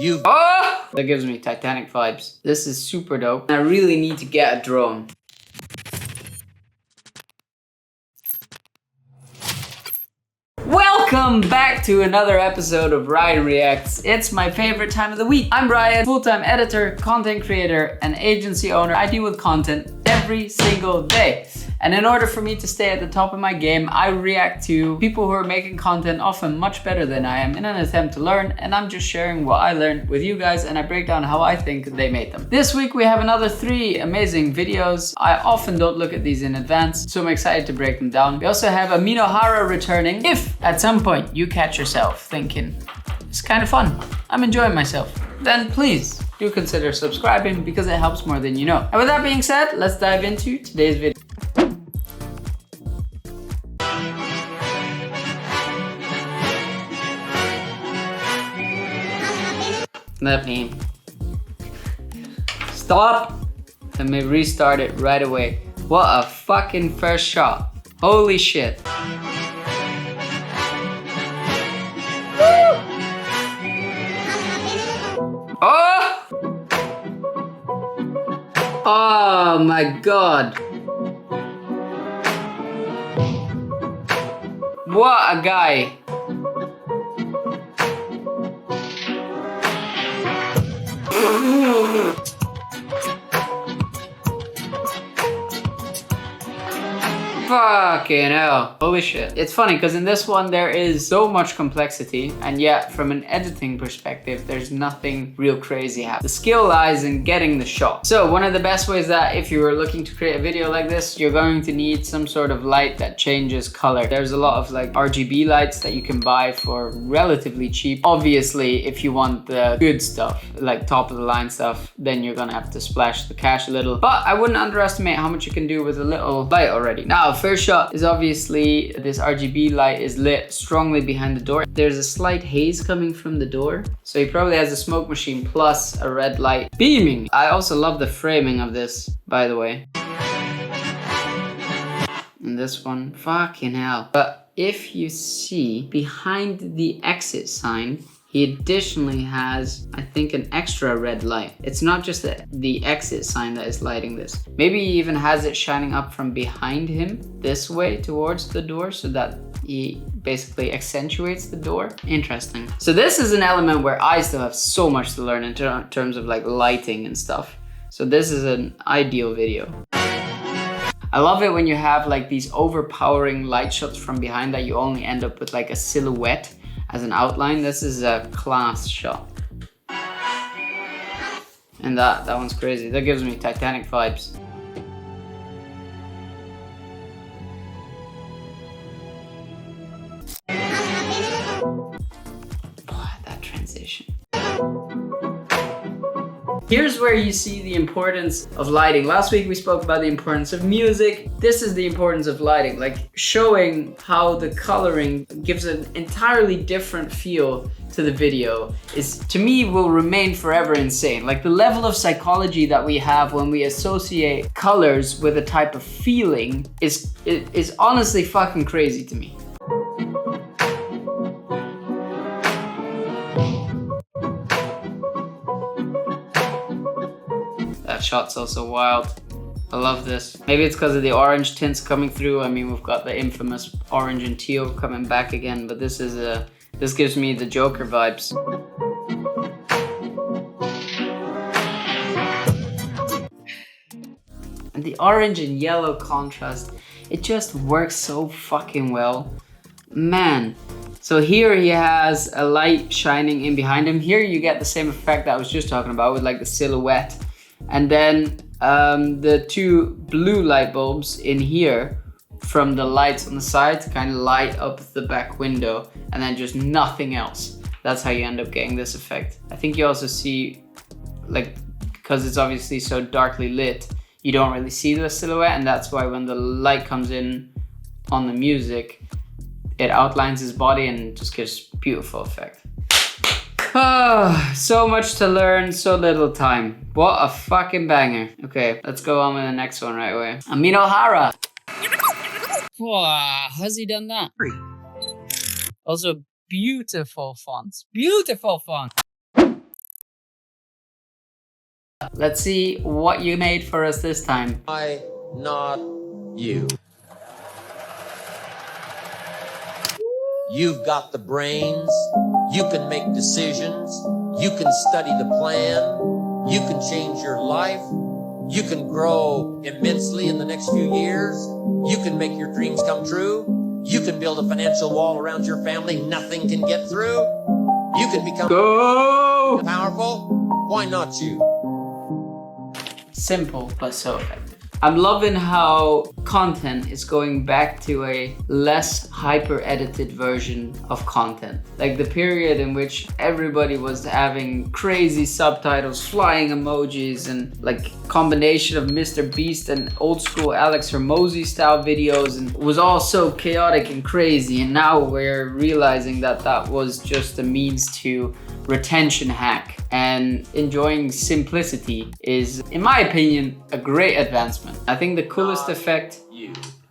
You. Oh! That gives me Titanic vibes. This is super dope. I really need to get a drone. Welcome back to another episode of Ryan Reacts. It's my favorite time of the week. I'm Ryan, full-time editor, content creator, and agency owner. I deal with content every single day. And in order for me to stay at the top of my game, I react to people who are making content often much better than I am in an attempt to learn, and I'm just sharing what I learned with you guys and I break down how I think they made them. This week we have another 3 amazing videos. I often don't look at these in advance, so I'm excited to break them down. We also have Amino Hara returning. If at some point you catch yourself thinking, it's kind of fun, I'm enjoying myself, then please do consider subscribing because it helps more than you know. And with that being said, let's dive into today's video. Let me stop. Let me restart it right away. What a fucking first shot. Holy shit. Oh! Oh my god. What a guy. Fucking hell. Holy shit. It's funny because in this one there is so much complexity, and yet from an editing perspective there's nothing real crazy happening. The skill lies in getting the shot. So one of the best ways that if you were looking to create a video like this, you're going to need some sort of light that changes color. There's a lot of like RGB lights that you can buy for relatively cheap. Obviously if you want the good stuff, like top of the line stuff, then you're gonna have to splash the cash a little, but I wouldn't underestimate how much you can do with a little light already. Now first shot is obviously this RGB light is lit strongly behind the door. There's a slight haze coming from the door, so he probably has a smoke machine plus a red light beaming. I also love the framing of this, by the way. And this one, fucking hell. But if you see behind the exit sign, he additionally has, I think, an extra red light. It's not just the exit sign that is lighting this. Maybe he even has it shining up from behind him this way towards the door so that he basically accentuates the door. Interesting. So this is an element where I still have so much to learn in terms of like lighting and stuff. So this is an ideal video. I love it when you have like these overpowering light shots from behind that you only end up with like a silhouette as an outline. This is a class shot. And that one's crazy. That gives me Titanic vibes. Boy, that transition. Here's where you see the importance of lighting. Last week we spoke about the importance of music. This is the importance of lighting, like showing how the coloring gives an entirely different feel to the video is, to me, will remain forever insane. Like the level of psychology that we have when we associate colors with a type of feeling is honestly fucking crazy to me. That shot's also wild. I love this. Maybe it's because of the orange tints coming through. I mean, we've got the infamous orange and teal coming back again, but this gives me the Joker vibes. And the orange and yellow contrast, it just works so fucking well. Man. So here he has a light shining in behind him. Here you get the same effect that I was just talking about with like the silhouette. And then the 2 blue light bulbs in here from the lights on the side kind of light up the back window, and then just nothing else. That's how you end up getting this effect. I think you also see, like, because it's obviously so darkly lit, you don't really see the silhouette, and that's why when the light comes in on the music, it outlines his body and just gives beautiful effect. Oh, so much to learn, so little time. What a fucking banger. Okay, let's go on with the next one right away. Amino Hara. Wow, has he done that? Also, beautiful fonts. Beautiful fonts. Let's see what you made for us this time. I, not you. You've got the brains. You can make decisions. You can study the plan. You can change your life. You can grow immensely in the next few years. You can make your dreams come true. You can build a financial wall around your family nothing can get through. You can become powerful. Why not you? Simple, but so effective. I'm loving how content is going back to a less hyper-edited version of content. Like the period in which everybody was having crazy subtitles, flying emojis, and like combination of Mr. Beast and old school Alex Hormozy style videos, and it was all so chaotic and crazy. And now we're realizing that that was just a means to retention hack, and enjoying simplicity is, in my opinion, a great advancement. I think the coolest effect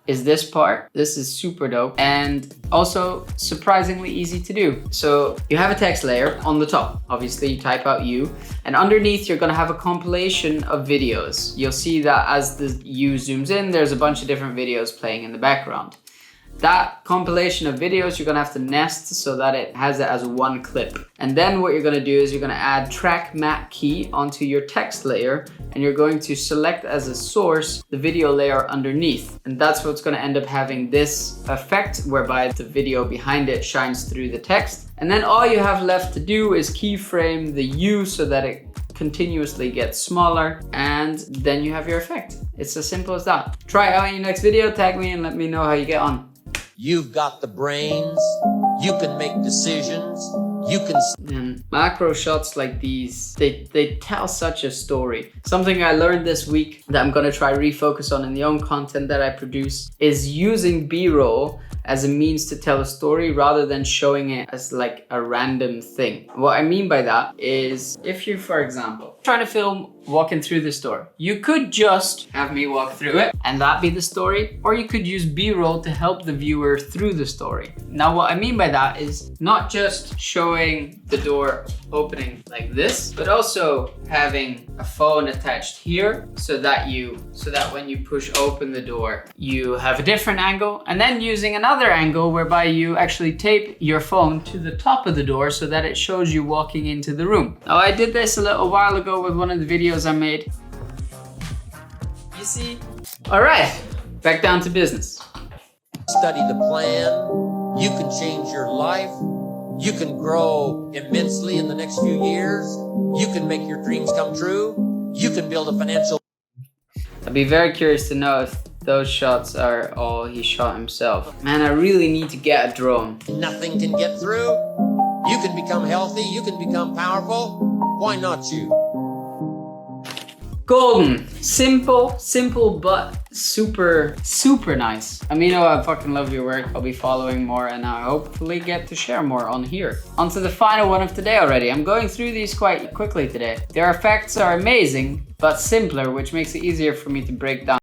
is this part. This is super dope and also surprisingly easy to do. So you have a text layer on the top. Obviously you type out you, and underneath you're gonna have a compilation of videos. You'll see that as the you zooms in, there's a bunch of different videos playing in the background. That compilation of videos, you're gonna have to nest so that it has it as one clip. And then what you're gonna do is you're gonna add track mat key onto your text layer, and you're going to select as a source the video layer underneath. And that's what's gonna end up having this effect whereby the video behind it shines through the text. And then all you have left to do is keyframe the U so that it continuously gets smaller, and then you have your effect. It's as simple as that. Try it out in your next video, tag me and let me know how you get on. You've got the brains. You can make decisions. You can... And macro shots like these, they tell such a story. Something I learned this week that I'm gonna try refocus on in the own content that I produce is using B-roll as a means to tell a story rather than showing it as like a random thing. What I mean by that is if you, for example, trying to film walking through the store, you could just have me walk through it and that be the story, or you could use B-roll to help the viewer through the story. Now what I mean by that is not just showing the door opening like this, but also having a phone attached here so that when you push open the door, you have a different angle, and then using another angle whereby you actually tape your phone to the top of the door so that it shows you walking into the room. Now I did this a little while ago with one of the videos I made. You see? All right, back down to business. Study the plan. You can change your life. You can grow immensely in the next few years. You can make your dreams come true. You can build a financial... I'd be very curious to know if those shots are all he shot himself. Man, I really need to get a drone. Nothing can get through. You can become healthy. You can become powerful. Why not you? Golden. Simple, but super nice. Amino, I fucking love your work. I'll be following more and I hopefully get to share more on here. On to the final one of today already. I'm going through these quite quickly today. Their effects are amazing, but simpler, which makes it easier for me to break down.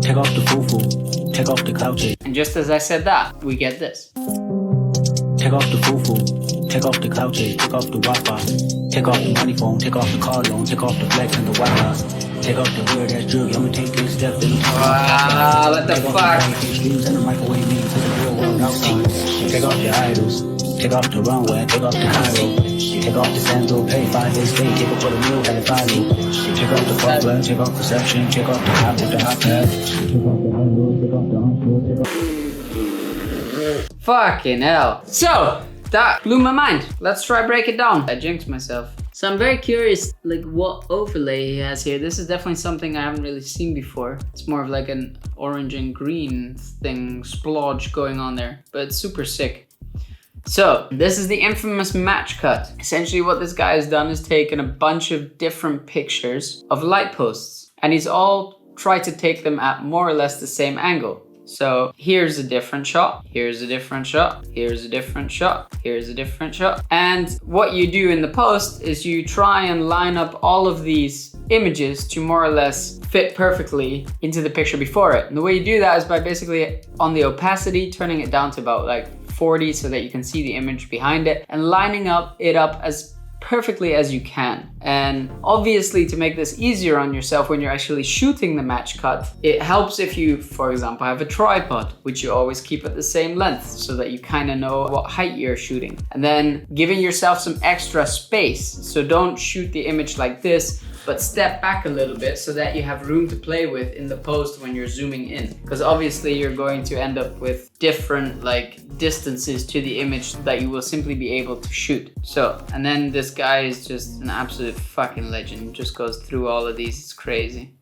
Take off the foo-foo, take off the couch. And just as I said that, we get this. Take off the foo-foo, take off the couch, take off the Wi-Fi, take off the money phone, take off the car loan, take off the flex and the White House, take off the weird ass drug, I'ma take this step in the what the fuck? And the microwave me to the real world outside. Take off your idols, take off the runway, take off the Cairo, take off the Sandal, pay 5 days straight, take off for the meal and the value. Take off the problem, take off perception, take off the hot with the hot pad, take off the unreal, take off the unreal, take off. Fucking hell. So, that blew my mind. Let's try break it down. I jinxed myself. So I'm very curious, like what overlay he has here. This is definitely something I haven't really seen before. It's more of like an orange and green thing, splodge going on there, but it's super sick. So this is the infamous match cut. Essentially what this guy has done is taken a bunch of different pictures of light posts, and he's all tried to take them at more or less the same angle. So here's a different shot, here's a different shot, here's a different shot, here's a different shot. And what you do in the post is you try and line up all of these images to more or less fit perfectly into the picture before it. And the way you do that is by basically on the opacity, turning it down to about like 40 so that you can see the image behind it and lining it up as perfectly as you can. And obviously, to make this easier on yourself when you're actually shooting the match cut, it helps if you, for example, have a tripod, which you always keep at the same length so that you kind of know what height you're shooting. And then giving yourself some extra space. So don't shoot the image like this, but step back a little bit so that you have room to play with in the post when you're zooming in. Because obviously you're going to end up with different like distances to the image that you will simply be able to shoot. So, and then this guy is just an absolute fucking legend. Just goes through all of these, it's crazy.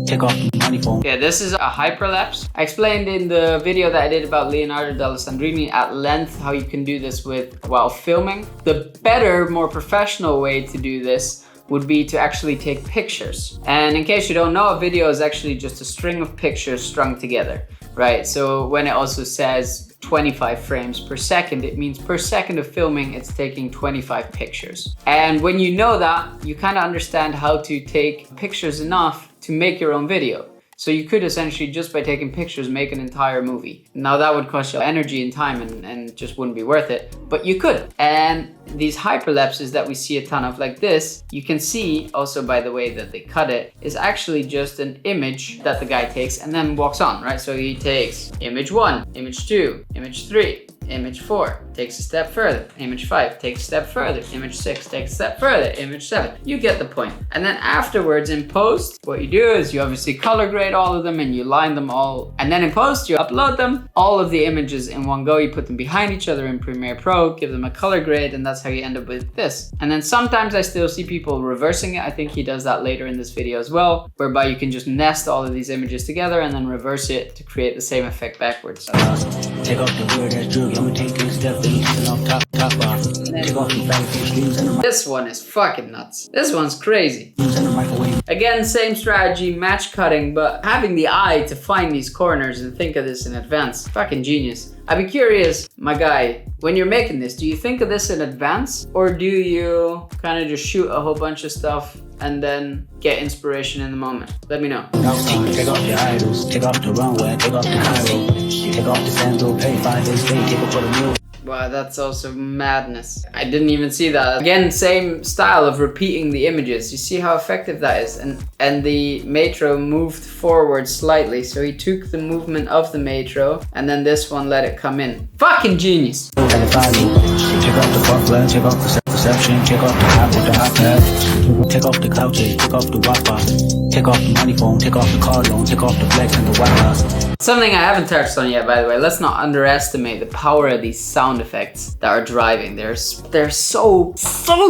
Take off the money phone. Yeah, this is a hyperlapse. I explained in the video that I did about Leonardo D'Alessandrini at length how you can do this while filming. The better, more professional way to do this would be to actually take pictures. And in case you don't know, a video is actually just a string of pictures strung together, right? So when it also says 25 frames per second, it means per second of filming, it's taking 25 pictures. And when you know that, you kind of understand how to take pictures enough to make your own video. So you could essentially, just by taking pictures, make an entire movie. Now that would cost you energy and time and just wouldn't be worth it, but you could. And these hyperlapses that we see a ton of like this, you can see also by the way that they cut it, is actually just an image that the guy takes and then walks on, right? So he takes image 1, image 2, image 3, image 4, takes a step further, image 5, takes a step further, image 6, takes a step further, image 7. You get the point. And then afterwards in post, what you do is you obviously color grade all of them and you line them all. And then in post, you upload them, all of the images in one go, you put them behind each other in Premiere Pro, give them a color grade, and that's how you end up with this. And then sometimes I still see people reversing it. I think he does that later in this video as well, whereby you can just nest all of these images together and then reverse it to create the same effect backwards. Take off the word that's true. Let me take this step, then off top off. Take off the back strings and the This one is fucking nuts. This one's crazy. microwave. Again, same strategy, match cutting, but having the eye to find these corners and think of this in advance. Fucking genius. I'd be curious, my guy, when you're making this, do you think of this in advance? Or do you kind of just shoot a whole bunch of stuff and then get inspiration in the moment? Let me know. Take off your idols. Take off the runway. Take off the high road. Take off the sandal. Pay 5 days straight. Take it for the meal. Wow, that's also madness. I didn't even see that. Again, same style of repeating the images. You see how effective that is? And the metro moved forward slightly. So he took the movement of the metro and then this one let it come in. Fucking genius. Take off the buckler. Take off the self-perception. Take off the high with the hot pad. Take off the cloud chase. Take off the Wi-Fi. Take off the money phone. Take off the car loan. Take off the flex and the White House. Something I haven't touched on yet, by the way. Let's not underestimate the power of these sound effects that are driving. They're so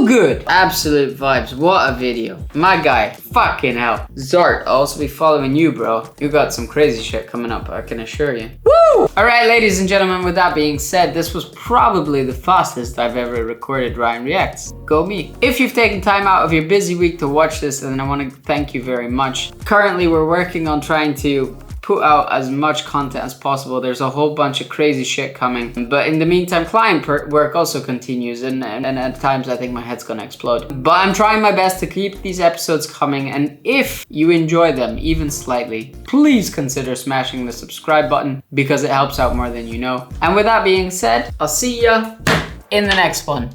good. Absolute vibes. What a video. My guy, fucking hell. Zart, I'll also be following you, bro. You got some crazy shit coming up, I can assure you. Woo! Alright, ladies and gentlemen, with that being said, this was probably the fastest I've ever recorded Ryan Reacts. Go me. If you've taken time out of your busy week to watch this, then I want to thank you very much. Currently, we're working on trying to put out as much content as possible. There's a whole bunch of crazy shit coming, but in the meantime, client work also continues, and at times I think my head's gonna explode. But I'm trying my best to keep these episodes coming, and if you enjoy them even slightly, please consider smashing the subscribe button because it helps out more than you know. And with that being said, I'll see ya in the next one.